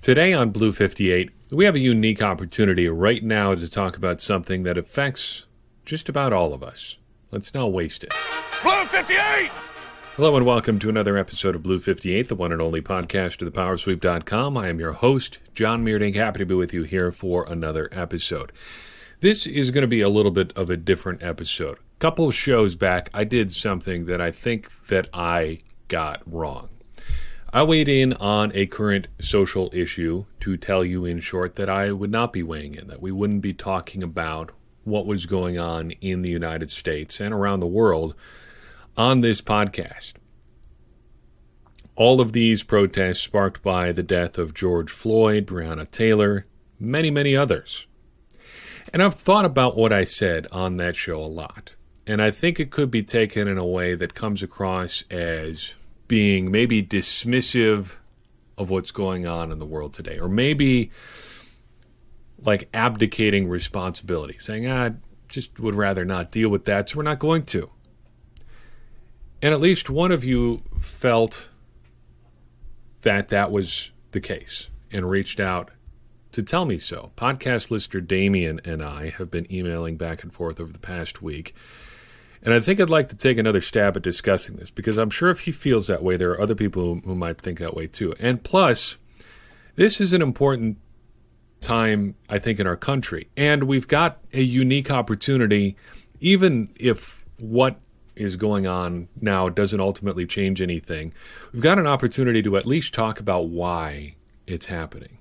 Today on Blue 58, we have a unique opportunity right now to talk about something that affects just about all of us. Let's not waste it. Blue 58! Hello and welcome to another episode of Blue 58, the one and only podcast of thepowersweep.com. I am your host, John Meerdink, happy to be with you here for another episode. This is going to be a little bit of a different episode. A couple of shows back, I did something that I think that I got wrong. I weighed in on a current social issue to tell you in short that I would not be weighing in, that we wouldn't be talking about what was going on in the United States and around the world on this podcast. All of these protests sparked by the death of George Floyd, Breonna Taylor, many, many others. And I've thought about what I said on that show a lot. And I think it could be taken in a way that comes across as being maybe dismissive of what's going on in the world today. Or maybe like abdicating responsibility, saying, I just would rather not deal with that, so we're not going to. And at least one of you felt that that was the case and reached out to tell me so. Podcast listener Damien and I have been emailing back and forth over the past week. And I think I'd like to take another stab at discussing this, because I'm sure if he feels that way, there are other people who might think that way too. And plus, this is an important time, I think, in our country. And we've got a unique opportunity, even if what is going on now doesn't ultimately change anything. We've got an opportunity to at least talk about why it's happening.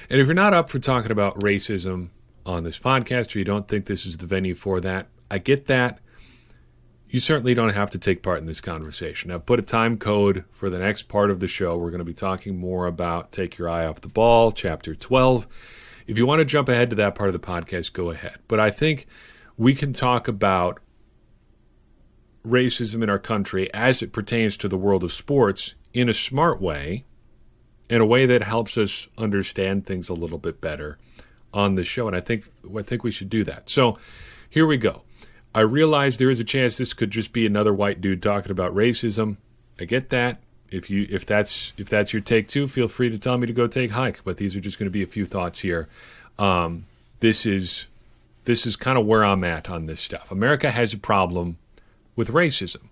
And if you're not up for talking about racism on this podcast, or you don't think this is the venue for that, I get that. You certainly don't have to take part in this conversation. I've put a time code for the next part of the show. We're going to be talking more about Take Your Eye Off the Ball, Chapter 12. If you want to jump ahead to that part of the podcast, go ahead. But I think we can talk about racism in our country as it pertains to the world of sports in a smart way, in a way that helps us understand things a little bit better on the show. And I think we should do that. So here we go. I realize there is a chance this could just be another white dude talking about racism. I get that. If that's your take too, feel free to tell me to go take a hike. But these are just going to be a few thoughts here. This is kind of where I'm at on this stuff. America has a problem with racism.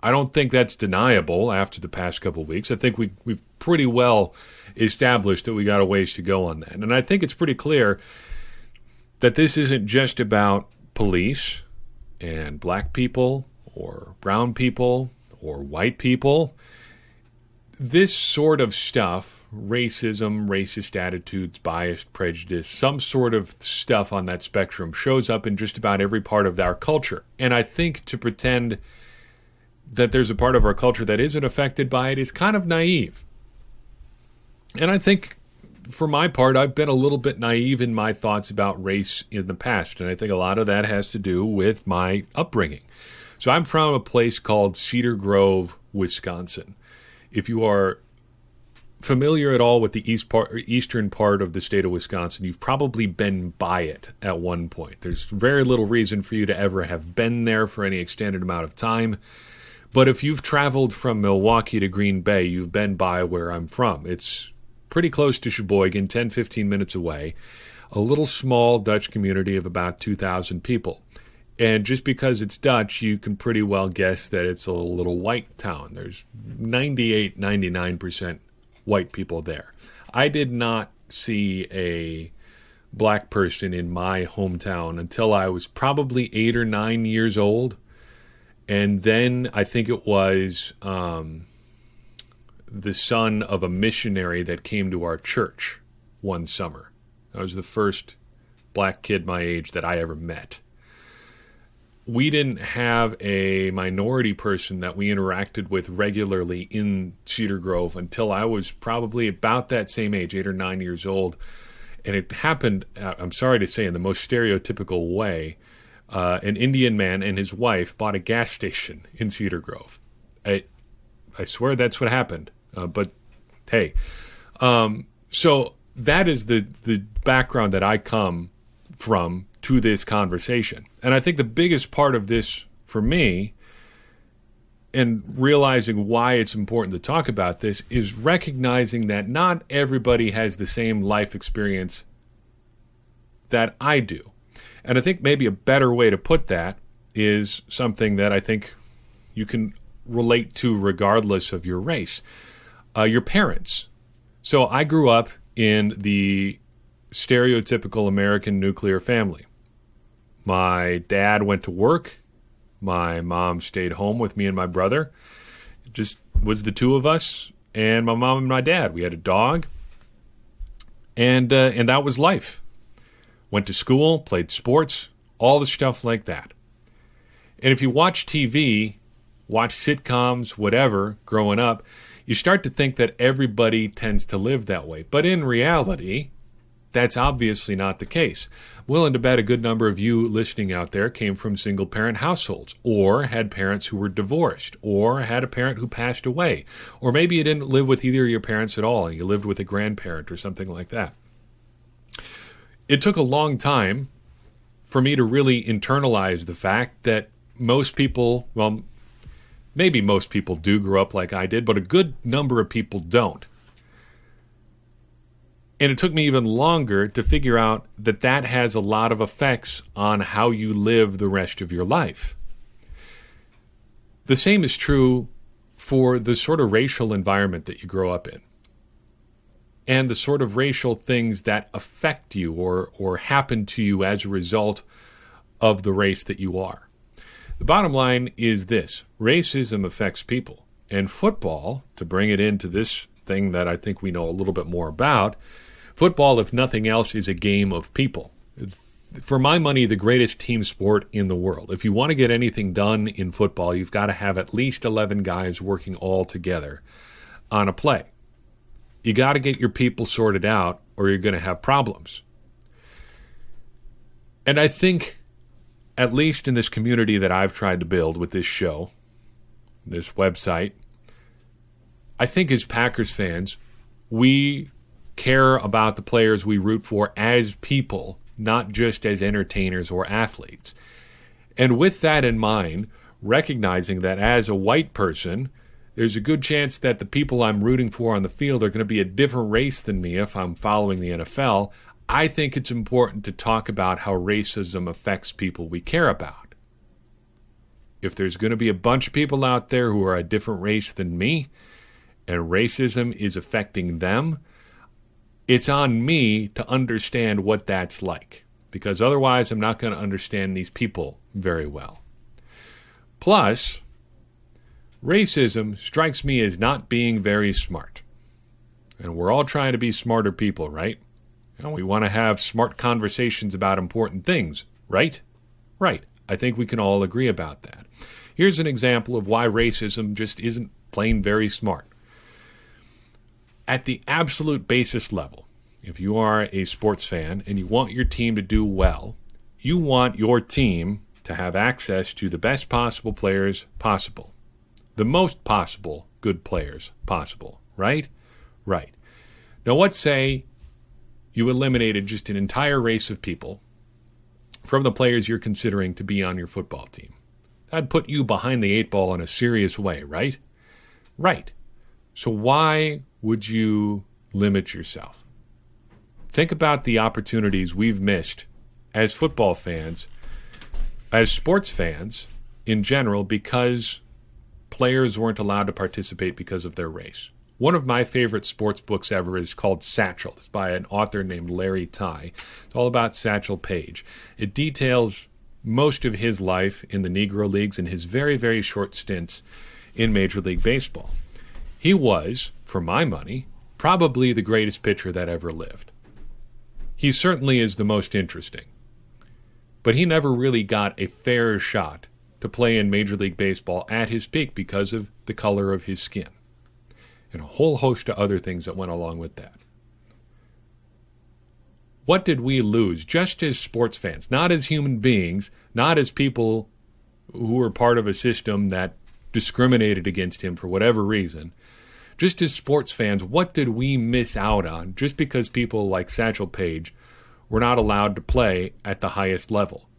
I don't think that's deniable after the past couple of weeks. I think we've pretty well established that we got a ways to go on that. And I think it's pretty clear that this isn't just about police and black people or brown people or white people. This sort of stuff, racism, racist attitudes, bias, prejudice, some sort of stuff on that spectrum shows up in just about every part of our culture. And I think to pretend that there's a part of our culture that isn't affected by it is kind of naive. And I think, for my part, I've been a little bit naive in my thoughts about race in the past, and I think a lot of that has to do with my upbringing. So I'm from a place called Cedar Grove, Wisconsin. If you are familiar at all with the eastern part of the state of Wisconsin, you've probably been by it at one point. There's very little reason for you to ever have been there for any extended amount of time. But if you've traveled from Milwaukee to Green Bay, you've been by where I'm from. It's pretty close to Sheboygan, 10-15 minutes away, a little small Dutch community of about 2,000 people. And just because it's Dutch, you can pretty well guess that it's a little white town. There's 99% white people there. I did not see a black person in my hometown until I was probably 8 or 9 years old. And then I think it was the son of a missionary that came to our church one summer. I was the first black kid my age that I ever met. We didn't have a minority person that we interacted with regularly in Cedar Grove until I was probably about that same age, 8 or 9 years old. And it happened, I'm sorry to say, in the most stereotypical way. An Indian man and his wife bought a gas station in Cedar Grove. I swear that's what happened. But hey, so that is the background that I come from to this conversation. And I think the biggest part of this for me and realizing why it's important to talk about this is recognizing that not everybody has the same life experience that I do. And I think maybe a better way to put that is something that I think you can relate to regardless of your race. Your parents. So I grew up in the stereotypical American nuclear family. My dad went to work. My mom stayed home with me and my brother. It just was the two of us and my mom and my dad. We had a dog, and that was life. Went to school, played sports, all the stuff like that. And if you watch TV, watch sitcoms, whatever, growing up, you start to think that everybody tends to live that way. But in reality, that's obviously not the case. Willing to bet a good number of you listening out there came from single-parent households, or had parents who were divorced, or had a parent who passed away, or maybe you didn't live with either of your parents at all, and you lived with a grandparent or something like that. It took a long time for me to really internalize the fact that most people, well, maybe most people do grow up like I did, but a good number of people don't. And it took me even longer to figure out that that has a lot of effects on how you live the rest of your life. The same is true for the sort of racial environment that you grow up in, and the sort of racial things that affect you or happen to you as a result of the race that you are. The bottom line is this: racism affects people. And football, to bring it into this thing that I think we know a little bit more about, football, if nothing else, is a game of people. For my money, the greatest team sport in the world. If you want to get anything done in football, you've got to have at least 11 guys working all together on a play. You got to get your people sorted out, or you're going to have problems. And I think, at least in this community that I've tried to build with this show, this website, I think as Packers fans, we care about the players we root for as people, not just as entertainers or athletes. And with that in mind, recognizing that as a white person, there's a good chance that the people I'm rooting for on the field are going to be a different race than me if I'm following the NFL. I think it's important to talk about how racism affects people we care about. If there's going to be a bunch of people out there who are a different race than me, and racism is affecting them, it's on me to understand what that's like, because otherwise I'm not going to understand these people very well. Plus, racism strikes me as not being very smart. And we're all trying to be smarter people, right? And we want to have smart conversations about important things, right? Right. I think we can all agree about that. Here's an example of why racism just isn't plain very smart. At the absolute basis level, if you are a sports fan and you want your team to do well, you want your team to have access to the best possible players possible. The most possible good players possible, right? Right. Now let's say you eliminated just an entire race of people from the players you're considering to be on your football team. That'd put you behind the eight ball in a serious way, right? Right. So why would you limit yourself? Think about the opportunities we've missed as football fans, as sports fans in general, because players weren't allowed to participate because of their race. One of my favorite sports books ever is called Satchel. It's by an author named Larry Tye. It's all about Satchel Paige. It details most of his life in the Negro Leagues and his very, very short stints in Major League Baseball. He was, for my money, probably the greatest pitcher that ever lived. He certainly is the most interesting. But he never really got a fair shot to play in Major League Baseball at his peak because of the color of his skin, and a whole host of other things that went along with that. What did we lose just as sports fans, not as human beings, not as people who were part of a system that discriminated against him for whatever reason? Just as sports fans, what did we miss out on just because people like Satchel Paige were not allowed to play at the highest level,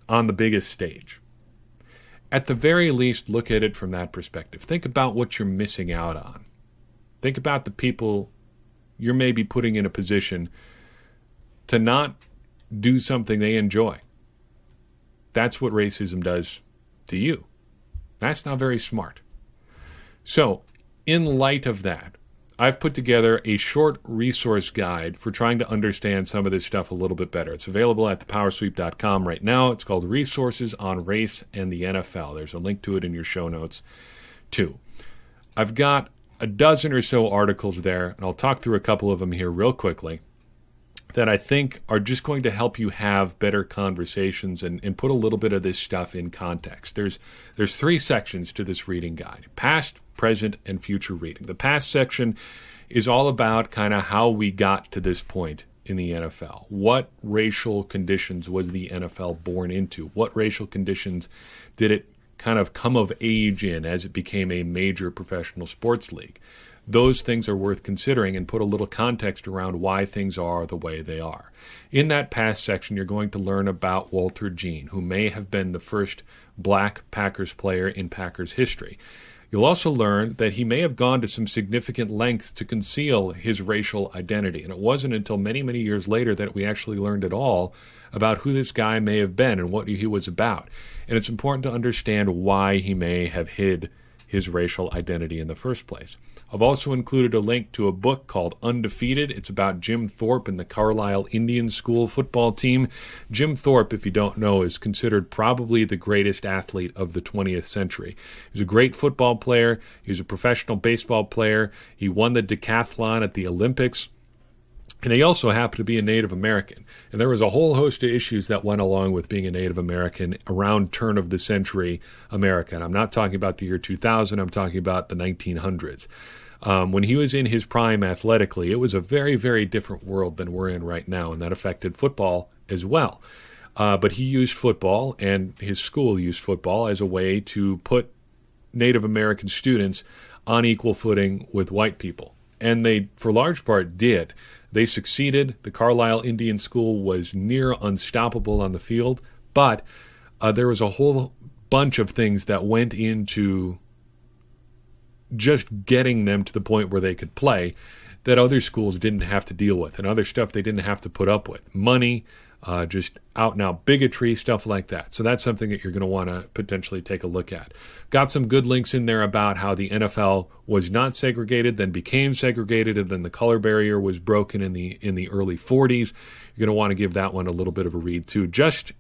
on the biggest stage? at the very least, look at it from that perspective. Think about what you're missing out on. Think about the people you're maybe putting in a position to not do something they enjoy. That's what racism does to you. That's not very smart. So, in light of that, I've put together a short resource guide for trying to understand some of this stuff a little bit better. It's available at thepowersweep.com right now. It's called Resources on Race and the NFL. There's a link to it in your show notes, too. I've got a dozen or so articles there, and I'll talk through a couple of them here real quickly, that I think are just going to help you have better conversations and put a little bit of this stuff in context. There's 3 sections to this reading guide: past, present, and future reading. The past section is all about kind of how we got to this point in the NFL. What racial conditions was the NFL born into? What racial conditions did it kind of come of age in as it became a major professional sports league? Those things are worth considering and put a little context around why things are the way they are. In that past section, you're going to learn about Walter Jean, who may have been the first black Packers player in Packers history. You'll also learn that he may have gone to some significant lengths to conceal his racial identity. And it wasn't until many, many years later that we actually learned at all about who this guy may have been and what he was about. And it's important to understand why he may have hid his racial identity in the first place. I've also included a link to a book called Undefeated. It's about Jim Thorpe and the Carlisle Indian School football team. Jim Thorpe, if you don't know, is considered probably the greatest athlete of the 20th century. He was a great football player. He was a professional baseball player. He won the decathlon at the Olympics. And he also happened to be a Native American. And there was a whole host of issues that went along with being a Native American around turn of the century America. And I'm not talking about the year 2000. I'm talking about the 1900s. When he was in his prime athletically, it was a very, very different world than we're in right now. And that affected football as well. But he used football, and his school used football as a way to put Native American students on equal footing with white people. And they, for large part, did. They succeeded. The Carlisle Indian School was near unstoppable on the field, but there was a whole bunch of things that went into just getting them to the point where they could play that other schools didn't have to deal with, and other stuff they didn't have to put up with. Money, just out-and-out bigotry, stuff like that. So that's something that you're going to want to potentially take a look at. Got some good links in there about how the NFL was not segregated, then became segregated, and then the color barrier was broken in the early 40s. You're going to want to give that one a little bit of a read too. Just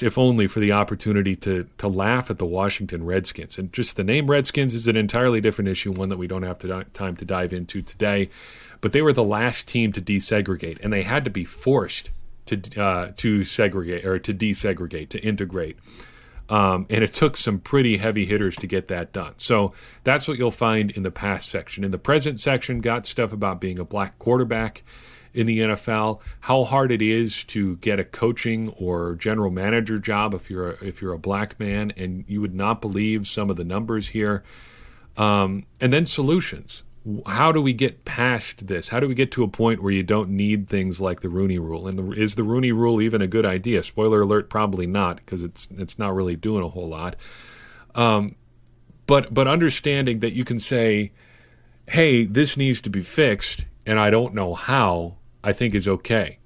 if only for the opportunity to laugh at the Washington Redskins. And just the name Redskins is an entirely different issue, one that we don't have time to dive into today. But they were the last team to desegregate, and they had to be forced to segregate or to desegregate, to integrate. And it took some pretty heavy hitters to get that done. So that's what you'll find in the past section. In the present section, got stuff about being a black quarterback in the NFL, how hard it is to get a coaching or general manager job if you're a black man, and you would not believe some of the numbers here. And then solutions. How do we get past this? How do we get to a point where you don't need things like the Rooney Rule? And is the Rooney Rule even a good idea? Spoiler alert, probably not, because it's not really doing a whole lot. But understanding that you can say, hey, this needs to be fixed, and I don't know how, I think is okay.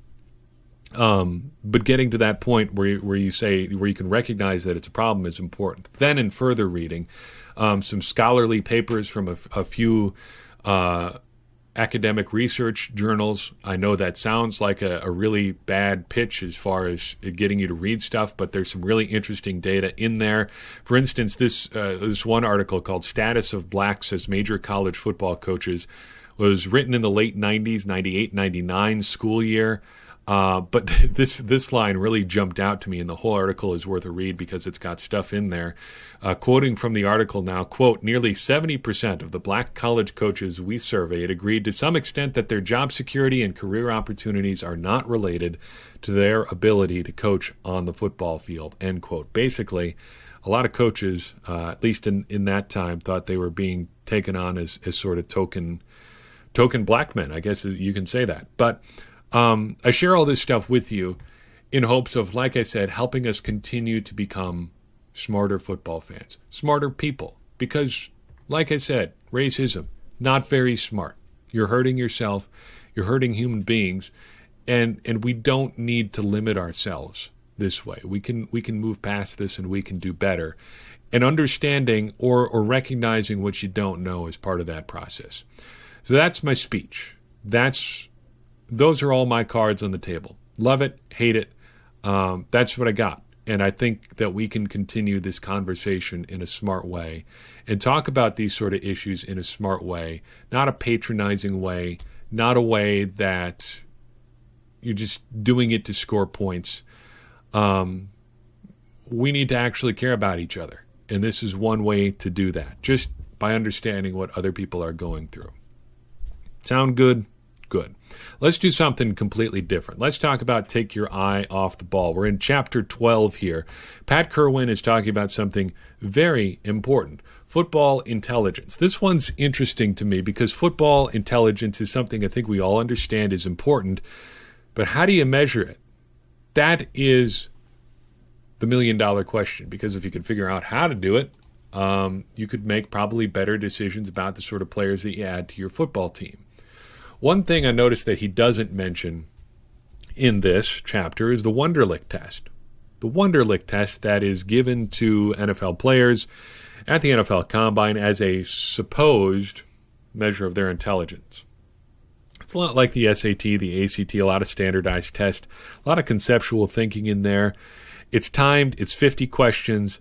But getting to that point where you can recognize that it's a problem is important. Then in further reading, some scholarly papers from a few academic research journals. I know that sounds like a really bad pitch as far as getting you to read stuff, but there's some really interesting data in there. For instance, this one article called Status of Blacks as Major College Football Coaches was written in the late 90s, 98, 99 school year. But this line really jumped out to me, and the whole article is worth a read because it's got stuff in there. Quoting from the article now, quote, nearly 70% of the black college coaches we surveyed agreed to some extent that their job security and career opportunities are not related to their ability to coach on the football field, end quote. Basically, a lot of coaches, at least in that time, thought they were being taken on as sort of token black men. I guess you can say that. But I share all this stuff with you in hopes of, like I said, helping us continue to become smarter football fans, smarter people. Because, like I said, racism, not very smart. You're hurting yourself. You're hurting human beings. And we don't need to limit ourselves this way. We can move past this and we can do better. And understanding or recognizing what you don't know is part of that process. So that's my speech. Those are all my cards on the table. Love it, hate it. That's what I got. And I think that we can continue this conversation in a smart way and talk about these sort of issues in a smart way, not a patronizing way, not a way that you're just doing it to score points. We need to actually care about each other. And this is one way to do that, just by understanding what other people are going through. Sound good? Good. Let's do something completely different. Let's talk about take your eye off the ball. We're in chapter 12 here. Pat Kerwin is talking about something very important, football intelligence. This one's interesting to me because football intelligence is something I think we all understand is important, but how do you measure it? That is the million-dollar question, because if you could figure out how to do it, you could make probably better decisions about the sort of players that you add to your football team. One thing I noticed that he doesn't mention in this chapter is the Wonderlic test. The Wonderlic test that is given to NFL players at the NFL Combine as a supposed measure of their intelligence. It's a lot like the SAT, the ACT, a lot of standardized tests, a lot of conceptual thinking in there. It's timed, it's 50 questions,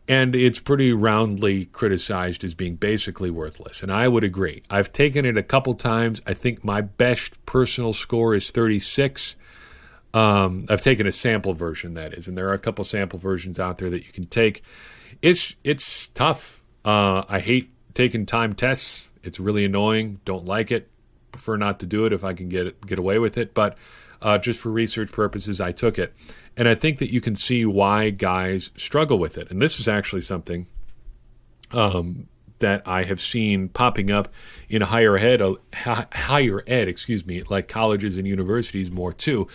and it's pretty roundly criticized as being basically worthless. And I would agree. I've taken it a couple times. I think my best personal score is 36. I've taken a sample version, that is. And there are a couple sample versions out there that you can take. It's tough. I hate taking time tests. It's really annoying. Don't like it. Prefer not to do it if I can get away with it. But just for research purposes, I took it. And I think that you can see why guys struggle with it. And this is actually something that I have seen popping up in higher ed, like colleges and universities more too.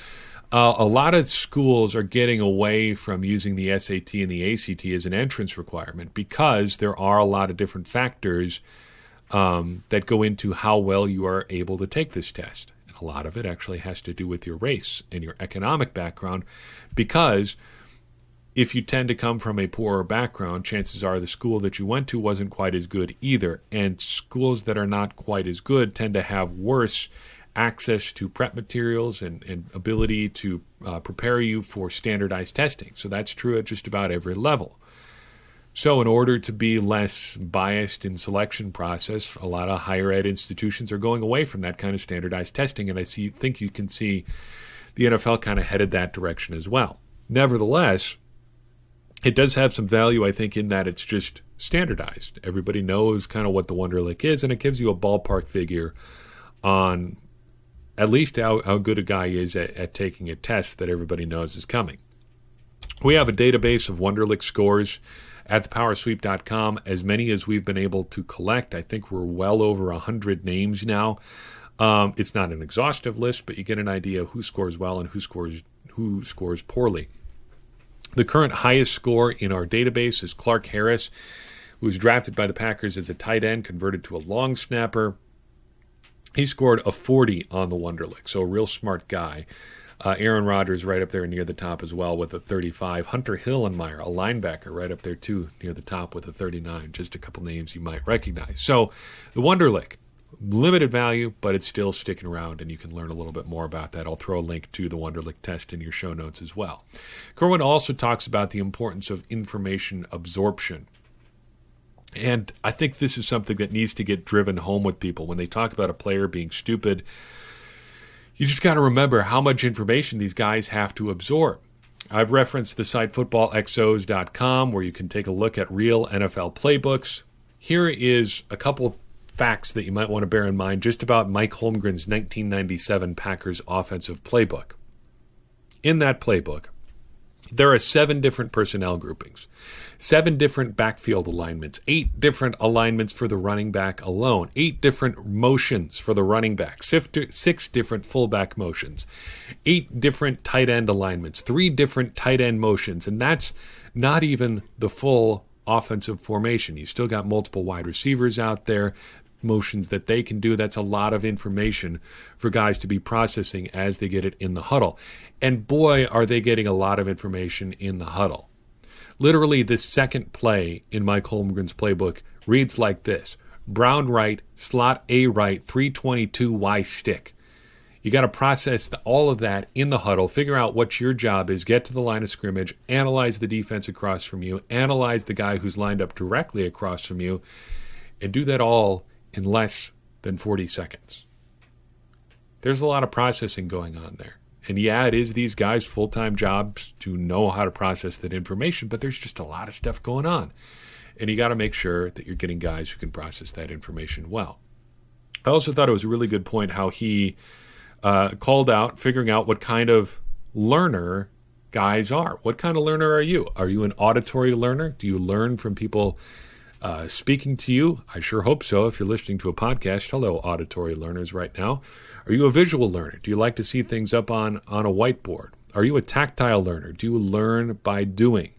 A lot of schools are getting away from using the SAT and the ACT as an entrance requirement because there are a lot of different factors that go into how well you are able to take this test. A lot of it actually has to do with your race and your economic background, because if you tend to come from a poorer background, chances are the school that you went to wasn't quite as good either. And schools that are not quite as good tend to have worse access to prep materials and ability to prepare you for standardized testing. So that's true at just about every level. So in order to be less biased in selection process, a lot of higher ed institutions are going away from that kind of standardized testing, and I think you can see the NFL kind of headed that direction as well. Nevertheless, it does have some value, I think, in that it's just standardized. Everybody knows kind of what the Wonderlic is, and it gives you a ballpark figure on at least how good a guy is at taking a test that everybody knows is coming. We have a database of Wonderlic scores at thepowersweep.com, as many as we've been able to collect. I think we're well over 100 names now. It's not an exhaustive list, but you get an idea of who scores well and who scores poorly. The current highest score in our database is Clark Harris, who was drafted by the Packers as a tight end, converted to a long snapper. He scored a 40 on the Wonderlic, so a real smart guy. Aaron Rodgers right up there near the top as well with a 35. Hunter Hillenmeyer, a linebacker, right up there too near the top with a 39. Just a couple names you might recognize. So the Wonderlic, limited value, but it's still sticking around, and you can learn a little bit more about that. I'll throw a link to the Wonderlic test in your show notes as well. Kerwin also talks about the importance of information absorption. And I think this is something that needs to get driven home with people. When they talk about a player being stupid, you just got to remember how much information these guys have to absorb. I've referenced the site footballxos.com, where you can take a look at real NFL playbooks. Here is a couple facts that you might want to bear in mind just about Mike Holmgren's 1997 Packers offensive playbook. In that playbook, There are 7 different personnel groupings, 7 different backfield alignments, 8 different alignments for the running back alone, 8 different motions for the running back, 6 different fullback motions, 8 different tight end alignments, 3 different tight end motions, and that's not even the full offensive formation. You still got multiple wide receivers out there, motions that they can do. That's a lot of information for guys to be processing as they get it in the huddle. And boy, are they getting a lot of information in the huddle. Literally, this second play in Mike Holmgren's playbook reads like this: Brown right, slot A right, 322 Y stick. You got to process all of that in the huddle, figure out what your job is, get to the line of scrimmage, analyze the defense across from you, analyze the guy who's lined up directly across from you, and do that all in less than 40 seconds. There's a lot of processing going on there. And yeah, it is these guys' full-time jobs to know how to process that information, but there's just a lot of stuff going on. And you got to make sure that you're getting guys who can process that information well. I also thought it was a really good point how he called out, figuring out what kind of learner guys are. What kind of learner are you? Are you an auditory learner? Do you learn from people speaking to you? I sure hope so. If you're listening to a podcast, hello, auditory learners right now. Are you a visual learner? Do you like to see things up on a whiteboard? Are you a tactile learner? Do you learn by doing?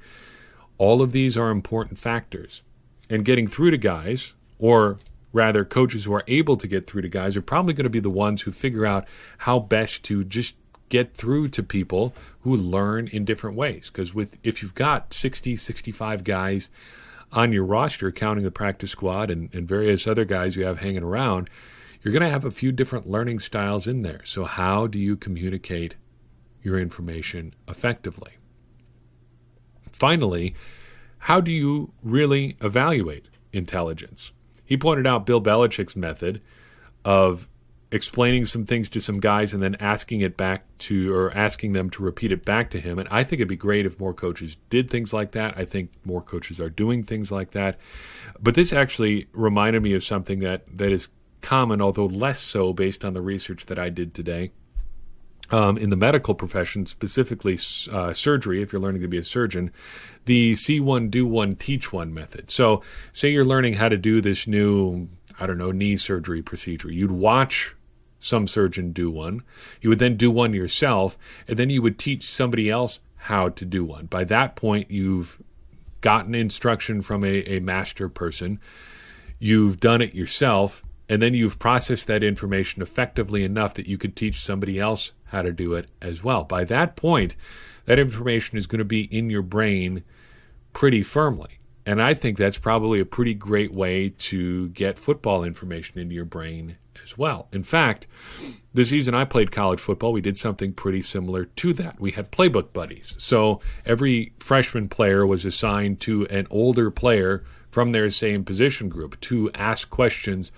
All of these are important factors. And getting through to guys, or rather coaches who are able to get through to guys, are probably going to be the ones who figure out how best to just get through to people who learn in different ways. Because if you've got 60, 65 guys on your roster, counting the practice squad and various other guys you have hanging around, you're going to have a few different learning styles in there. So how do you communicate your information effectively? Finally, how do you really evaluate intelligence? He pointed out Bill Belichick's method of explaining some things to some guys and then asking them to repeat it back to him. And I think it'd be great if more coaches did things like that. I think more coaches are doing things like that. But this actually reminded me of something that is common, although less so based on the research that I did today. In the medical profession, specifically surgery, if you're learning to be a surgeon, the see one, do one, teach one method. So say you're learning how to do this new, knee surgery procedure. You'd watch some surgeon do one. You would then do one yourself, and then you would teach somebody else how to do one. By that point, you've gotten instruction from a master person. You've done it yourself, and then you've processed that information effectively enough that you could teach somebody else how to do it as well. By that point, that information is going to be in your brain pretty firmly. And I think that's probably a pretty great way to get football information into your brain as well. In fact, the season I played college football, we did something pretty similar to that. We had Playbook buddies. So every freshman player was assigned to an older player from their same position group to ask questions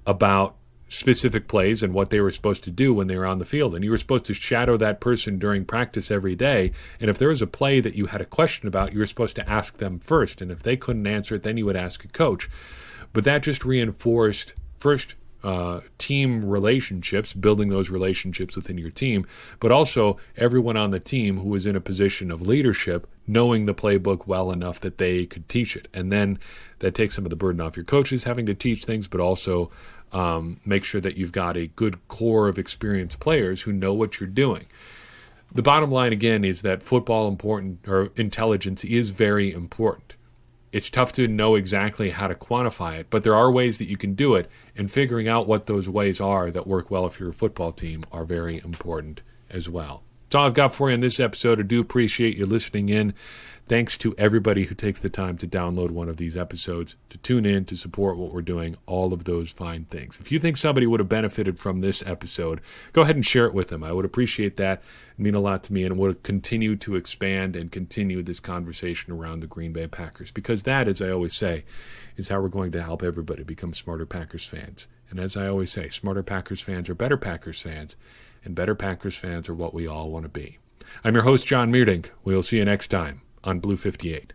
about specific plays and what they were supposed to do when they were on the field. And you were supposed to shadow that person during practice every day. And if there was a play that you had a question about, you were supposed to ask them first. And if they couldn't answer it, then you would ask a coach. But that just reinforced, first, team relationships, building those relationships within your team, but also everyone on the team who was in a position of leadership knowing the playbook well enough that they could teach it. And then that takes some of the burden off your coaches having to teach things, but also make sure that you've got a good core of experienced players who know what you're doing. The bottom line, again, is that intelligence is very important. It's tough to know exactly how to quantify it, but there are ways that you can do it, and figuring out what those ways are that work well for your football team are very important as well. That's all I've got for you in this episode. I do appreciate you listening in. Thanks to everybody who takes the time to download one of these episodes, to tune in, to support what we're doing, all of those fine things. If you think somebody would have benefited from this episode, go ahead and share it with them. I would appreciate that. It'd mean a lot to me, and would continue to expand and continue this conversation around the Green Bay Packers, because that, as I always say, is how we're going to help everybody become smarter Packers fans. And as I always say, smarter Packers fans are better Packers fans, and better Packers fans are what we all want to be. I'm your host, John Meerdink. We'll see you next time on Blue 58.